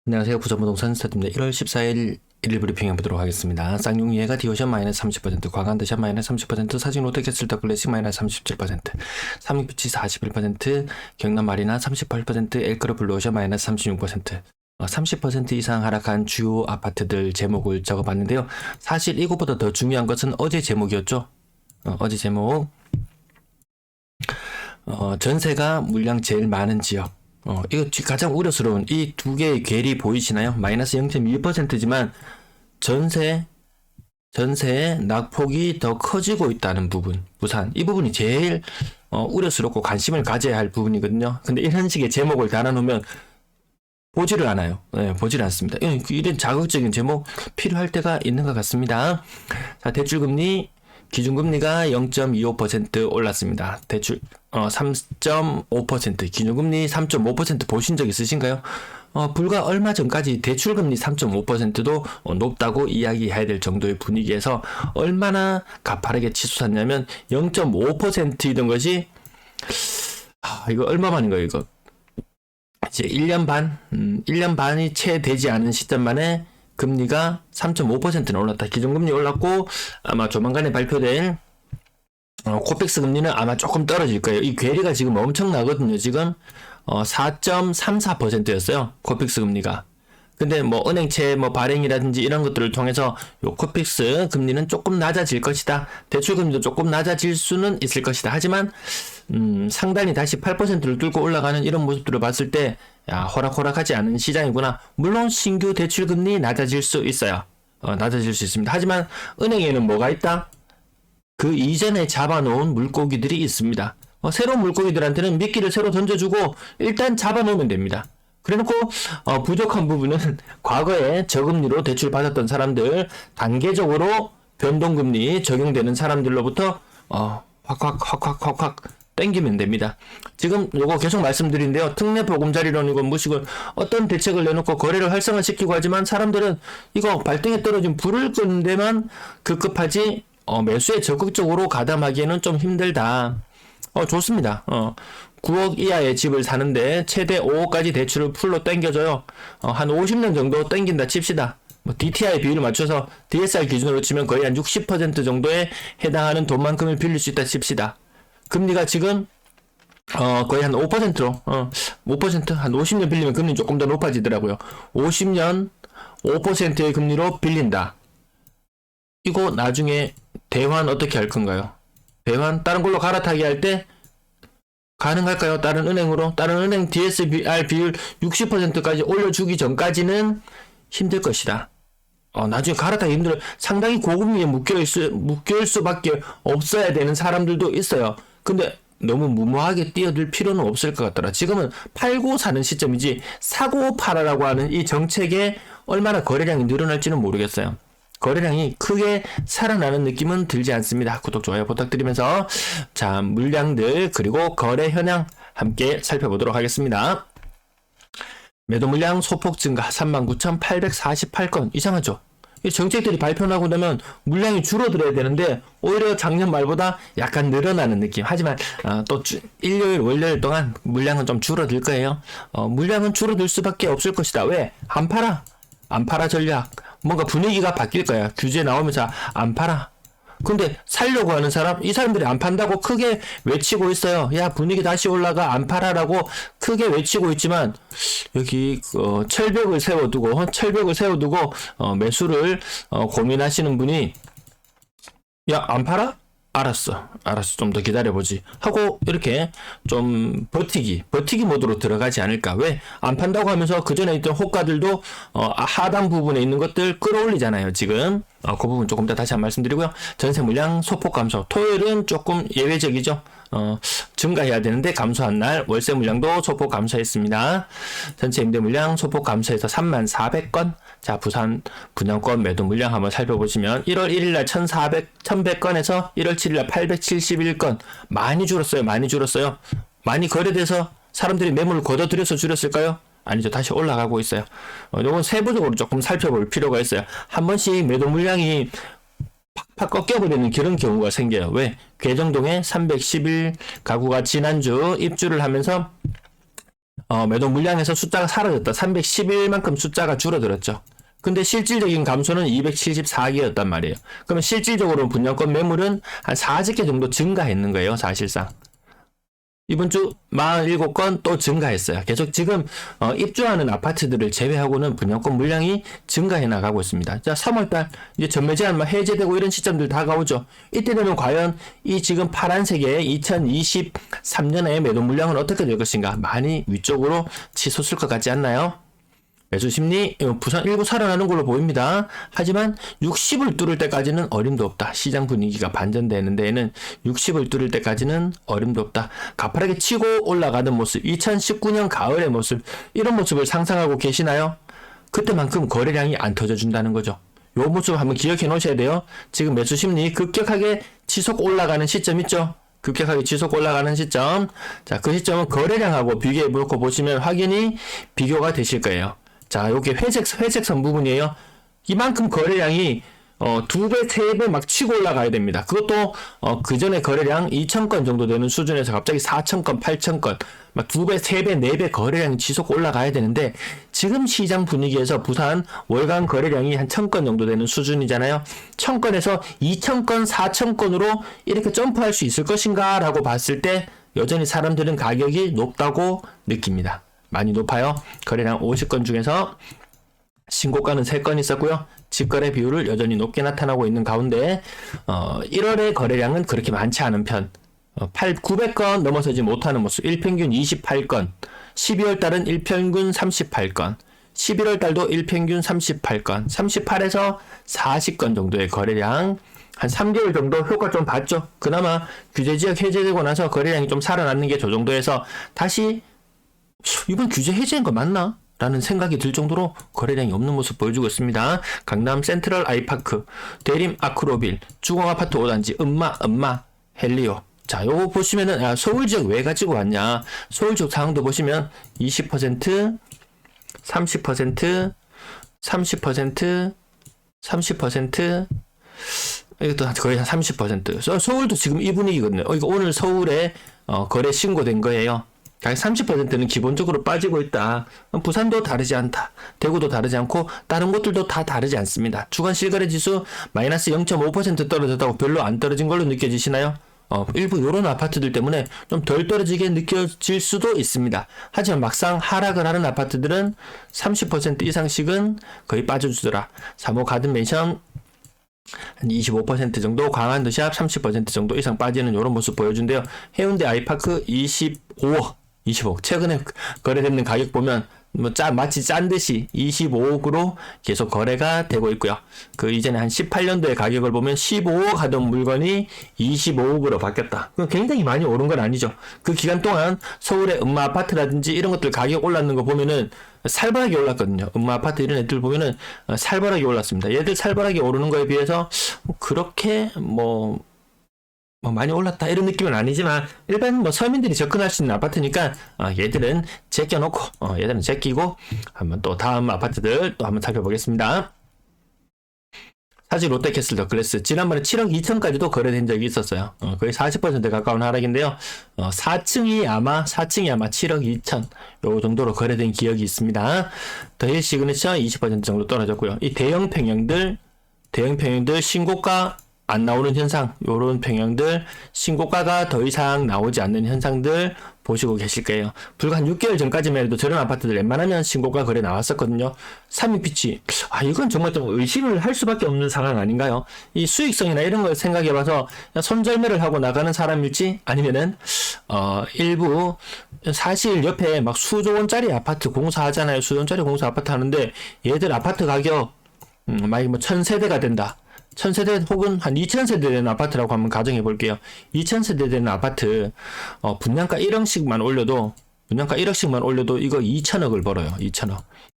안녕하세요. 부천부동산 스타트입니다. 1월 14일 일일 브리핑 해보도록 하겠습니다. 쌍용이해가 디오션 마이너스 30%, 과간드샵 마이너스 30%, 사진 롯데캐슬 더 클래식 마이너스 37%, 삼익뷰치 41%, 경남 마리나 38%, 엘크로 블루오션 마이너스 36%, 30% 이상 하락한 주요 아파트들 제목을 적어봤는데요. 사실 이것보다 더 중요한 것은 어제 제목이었죠. 어제 제목 전세가 물량 제일 많은 지역. 이거 가장 우려스러운 이 두 개의 괴리 보이시나요? 마이너스 0.1%지만 전세의 낙폭이 더 커지고 있다는 부분, 부산. 이 부분이 제일 우려스럽고 관심을 가져야 할 부분이거든요. 근데 이런 식의 제목을 달아놓으면 보지를 않아요. 네, 보지를 않습니다. 이런 자극적인 제목 필요할 때가 있는 것 같습니다. 자, 대출금리 기준금리가 0.25% 올랐습니다. 대출 3.5%, 기준금리 3.5% 보신 적 있으신가요? 불과 얼마 전까지 대출금리 3.5%도 높다고 이야기해야 될 정도의 분위기에서 얼마나 가파르게 치솟았냐면 0.5%이던 것이 이거 얼마 만인가요 이거? 이제 1년 반, 1년 반이 채 되지 않은 시점 만에 금리가 3.5%는 올랐다. 기준금리 올랐고 아마 조만간에 발표될 코펙스 금리는 아마 조금 떨어질 거예요. 이 괴리가 지금 엄청나거든요. 지금 4.34%였어요. 코펙스 금리가. 근데 뭐 은행채 뭐 발행이라든지 이런 것들을 통해서 요 코픽스 금리는 조금 낮아질 것이다. 대출 금리도 조금 낮아질 수는 있을 것이다. 하지만 상단이 다시 8%를 뚫고 올라가는 이런 모습들을 봤을 때 호락호락하지 않은 시장이구나. 물론 신규 대출 금리 낮아질 수 있어요. 낮아질 수 있습니다. 하지만 은행에는 뭐가 있다? 그 이전에 잡아놓은 물고기들이 있습니다. 새로운 물고기들한테는 미끼를 새로 던져주고 일단 잡아놓으면 됩니다. 그래놓고 부족한 부분은 과거에 저금리로 대출 받았던 사람들, 단계적으로 변동금리 적용되는 사람들로부터 확 땡기면 됩니다. 지금 요거 계속 말씀드린데요. 특례 보금자리론이고 무식은 어떤 대책을 내놓고 거래를 활성화시키고 하지만 사람들은 이거 발등에 떨어진 불을 끄는 데만 급급하지 매수에 적극적으로 가담하기에는 좀 힘들다. 좋습니다. 9억 이하의 집을 사는데 최대 5억까지 대출을 풀로 땡겨줘요. 한 50년 정도 땡긴다 칩시다. DTI 비율을 맞춰서 DSR 기준으로 치면 거의 한 60% 정도에 해당하는 돈만큼을 빌릴 수 있다 칩시다. 금리가 지금 거의 한 5%로 5%, 한 50년 빌리면 금리 조금 더 높아지더라고요. 50년 5%의 금리로 빌린다. 이거 나중에 대환 어떻게 할 건가요? 대환 다른 걸로 갈아타기 할 때 가능할까요? 다른 은행으로? 다른 은행 DSR 비율 60%까지 올려주기 전까지는 힘들 것이다. 나중에 갈아타기 힘들어. 상당히 고금리에 묶여있을 수밖에 없어야 되는 사람들도 있어요. 근데 너무 무모하게 뛰어들 필요는 없을 것 같더라. 지금은 팔고 사는 시점이지 사고 팔아라고 하는 이 정책에 얼마나 거래량이 늘어날지는 모르겠어요. 거래량이 크게 살아나는 느낌은 들지 않습니다. 구독, 좋아요 부탁드리면서 자, 물량들 그리고 거래 현황 함께 살펴보도록 하겠습니다. 매도 물량 소폭 증가 39,848건. 이상하죠? 이 정책들이 발표나고 나면 물량이 줄어들어야 되는데 오히려 작년 말보다 약간 늘어나는 느낌. 하지만 또 일요일 월요일 동안 물량은 좀 줄어들 거예요. 물량은 줄어들 수밖에 없을 것이다. 왜? 안 팔아 전략. 뭔가 분위기가 바뀔 거야. 규제 나오면서 안 팔아. 근데 살려고 하는 사람, 이 사람들이 안 판다고 크게 외치고 있어요. 야, 분위기 다시 올라가, 안 팔아라고 크게 외치고 있지만 여기 철벽을 세워두고 매수를 고민하시는 분이 야, 안 팔아? 알았어 좀 더 기다려보지 하고 이렇게 좀 버티기 모드로 들어가지 않을까. 왜? 안 판다고 하면서 그 전에 있던 호가들도 하단 부분에 있는 것들 끌어올리잖아요. 지금 그 부분 조금 더 다시 한 말씀드리고요. 전세 물량 소폭 감소. 토요일은 조금 예외적이죠. 증가해야 되는데 감소한 날. 월세 물량도 소폭 감소했습니다. 전체 임대 물량 소폭 감소해서 34,400건. 자, 부산 분양권 매도 물량 한번 살펴보시면 1월 1일날 1,100건에서 1월 7일날 871건. 많이 줄었어요. 많이 거래돼서 사람들이 매물을 걷어들여서 줄였을까요? 아니죠. 다시 올라가고 있어요. 이건 세부적으로 조금 살펴볼 필요가 있어요. 한 번씩 매도 물량이 팍팍 꺾여버리는 그런 경우가 생겨요. 왜? 괴정동에 311 가구가 지난주 입주를 하면서 매도 물량에서 숫자가 사라졌다. 311만큼 숫자가 줄어들었죠. 근데 실질적인 감소는 274개였단 말이에요. 그러면 실질적으로 분양권 매물은 한 40개 정도 증가했는 거예요, 사실상. 이번 주 47건 또 증가했어요. 계속 지금 입주하는 아파트들을 제외하고는 분양권 물량이 증가해 나가고 있습니다. 자, 3월달 이제 전매 제한 해제되고 이런 시점들 다가오죠. 이때 되면 과연 이 지금 파란색의 2023년의 매도 물량은 어떻게 될 것인가? 많이 위쪽으로 치솟을 것 같지 않나요? 매수 심리 부산 일부 살아나는 걸로 보입니다. 하지만 60을 뚫을 때까지는 어림도 없다. 시장 분위기가 반전되는 데에는 60을 뚫을 때까지는 어림도 없다. 가파르게 치고 올라가는 모습, 2019년 가을의 모습, 이런 모습을 상상하고 계시나요? 그때만큼 거래량이 안 터져준다는 거죠. 요 모습 한번 기억해 놓으셔야 돼요. 지금 매수 심리 급격하게 치솟 올라가는 시점 있죠? 급격하게 치솟 올라가는 시점. 자, 그 시점은 거래량하고 비교해 놓고 보시면 확연히 비교가 되실 거예요. 자, 요게 회색선 부분이에요. 이만큼 거래량이 2배, 3배 막 치고 올라가야 됩니다. 그것도 그 전에 거래량 2,000건 정도 되는 수준에서 갑자기 4,000건, 8,000건 막 2배, 3배, 4배 거래량이 지속 올라가야 되는데 지금 시장 분위기에서 부산 월간 거래량이 한 1,000건 정도 되는 수준이잖아요. 1,000건에서 2,000건, 4,000건으로 이렇게 점프할 수 있을 것인가 라고 봤을 때 여전히 사람들은 가격이 높다고 느낍니다. 많이 높아요. 거래량 50건 중에서 신고가는 3건 있었고요. 직거래 비율을 여전히 높게 나타나고 있는 가운데 1월의 거래량은 그렇게 많지 않은 편. 900건 넘어서지 못하는 모습. 일평균 28건. 12월 달은 일평균 38건. 11월 달도 일평균 38건. 38에서 40건 정도의 거래량. 한 3개월 정도 효과 좀 봤죠. 그나마 규제지역 해제되고 나서 거래량이 좀 살아났는 게 저 정도에서 다시 이번 규제 해제인 거 맞나? 라는 생각이 들 정도로 거래량이 없는 모습 보여주고 있습니다. 강남 센트럴 아이파크, 대림 아크로빌, 주공아파트 5단지, 음마, 헬리오. 자, 요거 보시면은, 서울 지역 왜 가지고 왔냐? 서울 지역 상황도 보시면 20%, 30%, 30%, 이것도 거의 한 30%. 서울도 지금 이 분위기거든요. 이거 오늘 서울에 거래 신고된 거예요. 30%는 기본적으로 빠지고 있다. 부산도 다르지 않다. 대구도 다르지 않고 다른 곳들도 다 다르지 않습니다. 주간 실거래 지수 마이너스 0.5% 떨어졌다고 별로 안 떨어진 걸로 느껴지시나요? 일부 이런 아파트들 때문에 좀 덜 떨어지게 느껴질 수도 있습니다. 하지만 막상 하락을 하는 아파트들은 30% 이상씩은 거의 빠져주더라. 3호 가든맨션 한 25% 정도, 광안도시압 30% 정도 이상 빠지는 이런 모습 보여준대요. 해운대 아이파크 25억. 최근에 거래되는 가격 보면 마치 짠 듯이 25억으로 계속 거래가 되고 있고요. 그 이전에 한 18년도의 가격을 보면 15억 하던 물건이 25억으로 바뀌었다. 굉장히 많이 오른 건 아니죠. 그 기간 동안 서울의 음마 아파트라든지 이런 것들 가격 올랐는 거 보면은 살벌하게 올랐거든요. 음마 아파트 이런 애들 보면은 살벌하게 올랐습니다. 얘들 살벌하게 오르는 거에 비해서 그렇게 많이 올랐다 이런 느낌은 아니지만 일반 서민들이 접근할 수 있는 아파트니까 얘들은 제껴놓고 얘들은 제끼고 한번 또 다음 아파트들 또 한번 살펴보겠습니다. 사실 롯데캐슬 더글래스 지난번에 7억 2천까지도 거래된 적이 있었어요. 거의 40% 가까운 하락인데요. 4층이 아마 7억 2천 요 정도로 거래된 기억이 있습니다. 더힐 시그니처 20% 정도 떨어졌고요. 이 대형 평형들 신고가 안 나오는 현상, 요런 평형들 신고가가 더 이상 나오지 않는 현상들 보시고 계실 거예요. 불과 한 6개월 전까지만 해도 저런 아파트들 웬만하면 신고가 거래 나왔었거든요. 3인피치 이건 정말 좀 의심을 할 수밖에 없는 상황 아닌가요? 이 수익성이나 이런 걸 생각해봐서 손절매를 하고 나가는 사람일지 아니면은 일부 사실 옆에 막 수조 원짜리 아파트 공사하잖아요. 수조 원짜리 공사 아파트 하는데 얘들 아파트 가격 만약에 1000세대가 된다. 1000세대 혹은 한 2000세대 되는 아파트라고 한번 가정해 볼게요. 2000세대 되는 아파트 분양가 1억씩만 올려도 이거 2천억을 벌어요.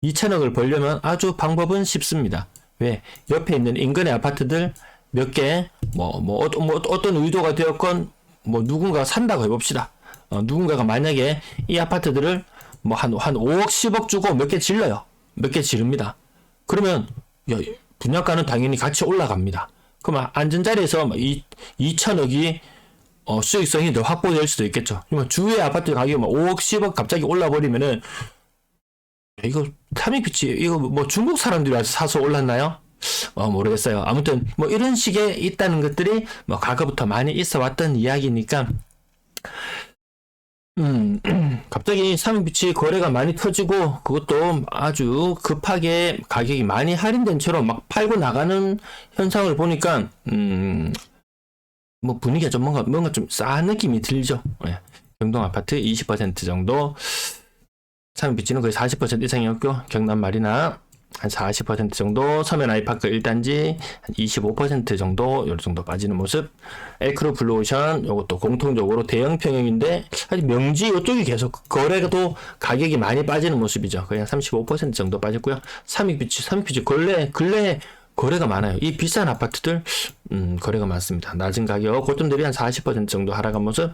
2천억을 벌려면 아주 방법은 쉽습니다. 왜? 옆에 있는 인근의 아파트들 몇 개 어떤 의도가 되었건 누군가 산다고 해봅시다. 누군가가 만약에 이 아파트들을 한 5억 10억 주고 몇 개 질러요. 몇 개 지릅니다. 그러면 분양가는 당연히 같이 올라갑니다. 그럼 앉은 자리에서 2천억이 수익성이 더 확보될 수도 있겠죠. 주위의 아파트 가격이 막 5억, 10억 갑자기 올라버리면은 이거 타미피치 이거 뭐 중국 사람들이 와서 사서 올랐나요? 모르겠어요. 아무튼 뭐 이런 식의 있다는 것들이 뭐 과거부터 많이 있어 왔던 이야기니까 갑자기 삼익빛이 거래가 많이 터지고 그것도 아주 급하게 가격이 많이 할인된 채로 막 팔고 나가는 현상을 보니까 뭐 분위기가 좀 뭔가 좀 싸한 느낌이 들죠. 예. 경동 아파트 20% 정도, 삼익빛은 거의 40% 이상이었고 경남 마리나 한 40% 정도, 서면 아이파크 1단지 한 25% 정도, 요 정도 빠지는 모습. 엘크로 블루오션, 요것도 공통적으로 대형 평형인데, 사실 명지 요쪽이 계속 거래도 가격이 많이 빠지는 모습이죠. 그냥 35% 정도 빠졌고요. 삼익빛이 근래 거래가 많아요. 이 비싼 아파트들, 거래가 많습니다. 낮은 가격, 고점 대비 한 40% 정도 하락한 모습.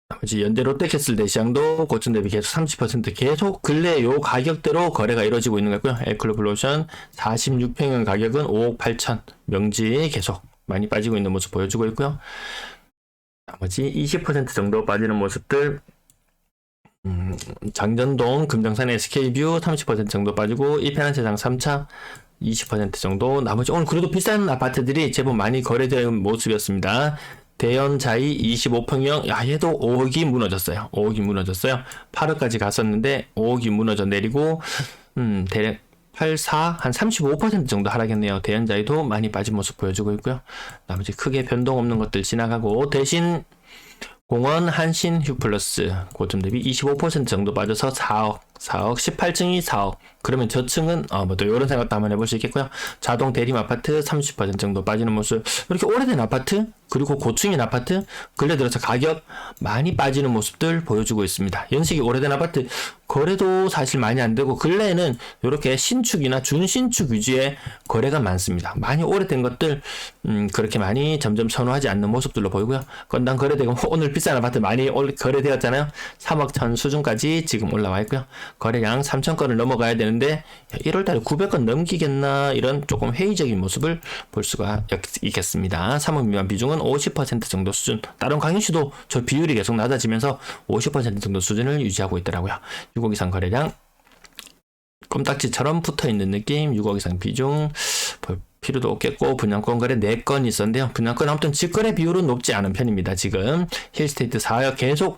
나머지 연대 롯데캐슬 대시장도 고점 대비 계속 30% 계속 근래 요 가격대로 거래가 이루어지고 있는 거고요. 엘클로 블루오션 46평형 가격은 5억 8천, 명지 계속 많이 빠지고 있는 모습 보여주고 있고요. 나머지 20% 정도 빠지는 모습들, 장전동 금정산 SK뷰 30% 정도 빠지고, 이편한 세상 3차 20% 정도. 나머지 오늘 그래도 비싼 아파트들이 제법 많이 거래되는 모습이었습니다. 대연자이 25평형, 얘도 5억이 무너졌어요. 5억이 무너졌어요. 8억까지 갔었는데 5억이 무너져 내리고, 대략 84, 한 35% 정도 하락했네요. 대연자이도 많이 빠진 모습 보여주고 있고요. 나머지 크게 변동 없는 것들 지나가고, 대신 공원 한신 휴플러스 고점 대비 25% 정도 빠져서 4억, 18층이 4억. 그러면 저층은 뭐 또 이런 생각도 한번 해볼 수 있겠고요. 자동 대림 아파트 30% 정도 빠지는 모습. 이렇게 오래된 아파트 그리고 고층인 아파트 근래 들어서 가격 많이 빠지는 모습들 보여주고 있습니다. 연식이 오래된 아파트 거래도 사실 많이 안 되고, 근래에는 이렇게 신축이나 준신축 위주의 거래가 많습니다. 많이 오래된 것들 그렇게 많이 점점 선호하지 않는 모습들로 보이고요. 건당 거래대금 오늘 비싼 아파트 많이 거래되었잖아요. 3억 천 수준까지 지금 올라와 있고요. 거래량 3천 건을 넘어가야 되는데 1월달에 900건 넘기겠나, 이런 조금 회의적인 모습을 볼 수가 있겠습니다. 3억 미만 비중은 50% 정도 수준. 다른 강연시도 저 비율이 계속 낮아지면서 50% 정도 수준을 유지하고 있더라고요. 6억 이상 거래량 껌딱지처럼 붙어있는 느낌. 6억 이상 비중 볼 필요도 없겠고, 분양권 거래 4건 있었는데요. 분양권 아무튼 직거래 비율은 높지 않은 편입니다. 지금 힐스테이트 4역 계속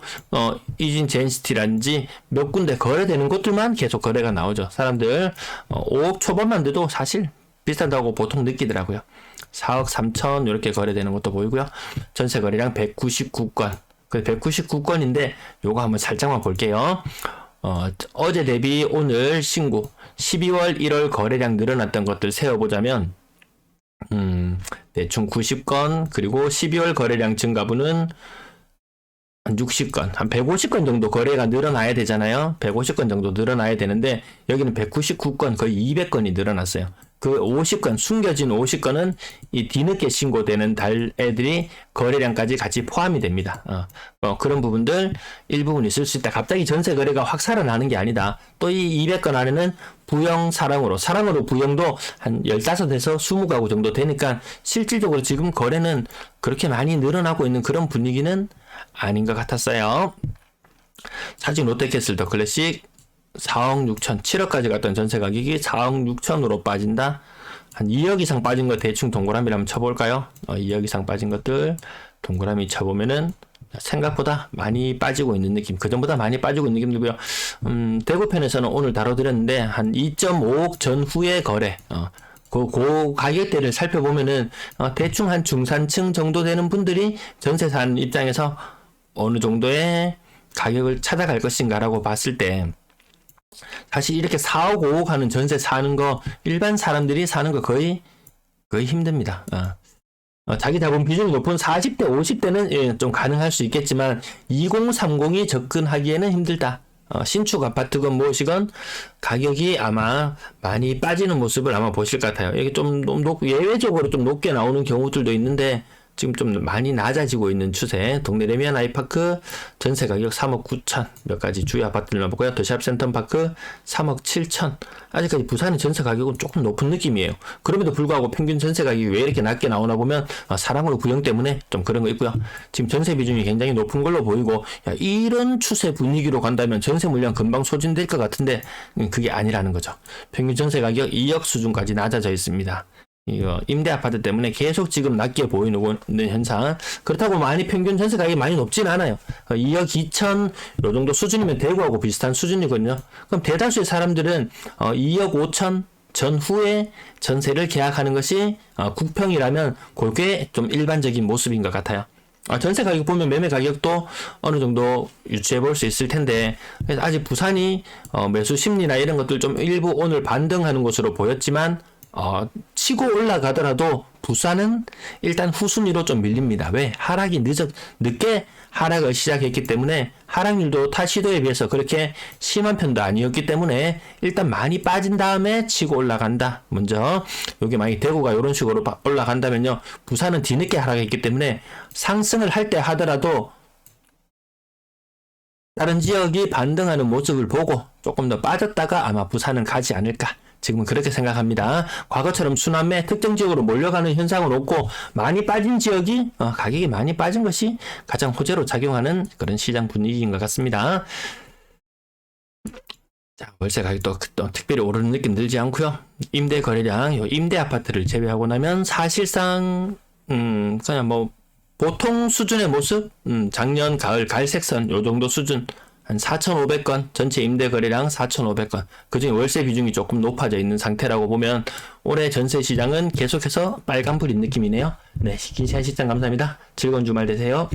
이진 제인시티라든지 몇 군데 거래되는 곳들만 계속 거래가 나오죠. 사람들 5억 초반만 돼도 사실 비싼다고 보통 느끼더라고요. 4억 3천 이렇게 거래되는 것도 보이고요. 전세 거래량 199건. 그 199건인데 요거 한번 살짝만 볼게요. 어제 대비 오늘 신고 12월 1월 거래량 늘어났던 것들 세어보자면 대충 90건, 그리고 12월 거래량 증가분은 한 60건, 한 150건 정도 거래가 늘어나야 되잖아요. 150건 정도 늘어나야 되는데 여기는 199건, 거의 200건이 늘어났어요. 그 50건, 숨겨진 50건은 이 뒤늦게 신고되는 달 애들이 거래량까지 같이 포함이 됩니다. 그런 부분들 일부분 있을 수 있다. 갑자기 전세 거래가 확 살아나는 게 아니다. 또 이 200건 안에는 부영 사랑으로 부영도 한 15에서 20가구 정도 되니까 실질적으로 지금 거래는 그렇게 많이 늘어나고 있는 그런 분위기는 아닌 것 같았어요. 사진 롯데캐슬 더 클래식 4억 6천, 7억까지 갔던 전세 가격이 4억 6천으로 빠진다. 한 2억 이상 빠진 거 대충 동그라미를 한번 쳐볼까요? 2억 이상 빠진 것들 동그라미 쳐보면은 생각보다 많이 빠지고 있는 느낌, 그전보다 많이 빠지고 있는 느낌이고요. 대구편에서는 오늘 다뤄드렸는데 한 2.5억 전후의 거래, 그 가격대를 살펴보면은 대충 한 중산층 정도 되는 분들이 전세 사는 입장에서 어느 정도의 가격을 찾아갈 것인가라고 봤을 때, 사실 이렇게 4억 5억 하는 전세 사는 거 일반 사람들이 사는 거 거의 힘듭니다. 자기 자본 비중이 높은 40대 50대는 좀 가능할 수 있겠지만 2030이 접근하기에는 힘들다. 신축 아파트건 무엇이건 가격이 아마 많이 빠지는 모습을 아마 보실 것 같아요. 이게 좀 예외적으로 좀 높게 나오는 경우들도 있는데 지금 좀 많이 낮아지고 있는 추세. 동네 레미안 아이파크 전세 가격 3억 9천, 몇 가지 주요 아파트를 넣어보고요. 더샵 센텀파크 3억 7천. 아직까지 부산의 전세 가격은 조금 높은 느낌이에요. 그럼에도 불구하고 평균 전세 가격이 왜 이렇게 낮게 나오나 보면 사랑으로 구형 때문에 좀 그런 거 있고요. 지금 전세 비중이 굉장히 높은 걸로 보이고, 이런 추세 분위기로 간다면 전세 물량 금방 소진될 것 같은데 그게 아니라는 거죠. 평균 전세 가격 2억 수준까지 낮아져 있습니다. 이거 임대 아파트 때문에 계속 지금 낮게 보이는 현상. 그렇다고 많이 평균 전세 가격이 많이 높진 않아요. 2억 2천 요 정도 수준이면 대구하고 비슷한 수준이거든요. 그럼 대다수의 사람들은 2억 5천 전후에 전세를 계약하는 것이 국평이라면 그게 좀 일반적인 모습인 것 같아요. 전세 가격 보면 매매 가격도 어느 정도 유추해 볼 수 있을 텐데, 아직 부산이 매수 심리나 이런 것들 좀 일부 오늘 반등하는 것으로 보였지만 치고 올라가더라도 부산은 일단 후순위로 좀 밀립니다. 왜? 하락이 늦게 하락을 시작했기 때문에 하락률도 타 시도에 비해서 그렇게 심한 편도 아니었기 때문에 일단 많이 빠진 다음에 치고 올라간다. 먼저 여기 만약에 대구가 이런 식으로 올라간다면요, 부산은 뒤늦게 하락했기 때문에 상승을 할 때 하더라도 다른 지역이 반등하는 모습을 보고 조금 더 빠졌다가 아마 부산은 가지 않을까. 지금은 그렇게 생각합니다. 과거처럼 순환매 특정 지역으로 몰려가는 현상은 없고, 많이 빠진 지역이 가격이 많이 빠진 것이 가장 호재로 작용하는 그런 시장 분위기인 것 같습니다. 자, 월세 가격도 특별히 오르는 느낌 들지 않고요. 임대 거래량, 임대 아파트를 제외하고 나면 사실상 그냥 뭐 보통 수준의 모습, 작년 가을 갈색선 요 정도 수준, 한 4,500건, 전체 임대 거래량 4,500건. 그중에 월세 비중이 조금 높아져 있는 상태라고 보면 올해 전세 시장은 계속해서 빨간불인 느낌이네요. 네, 긴 시간 시청 감사합니다. 즐거운 주말 되세요.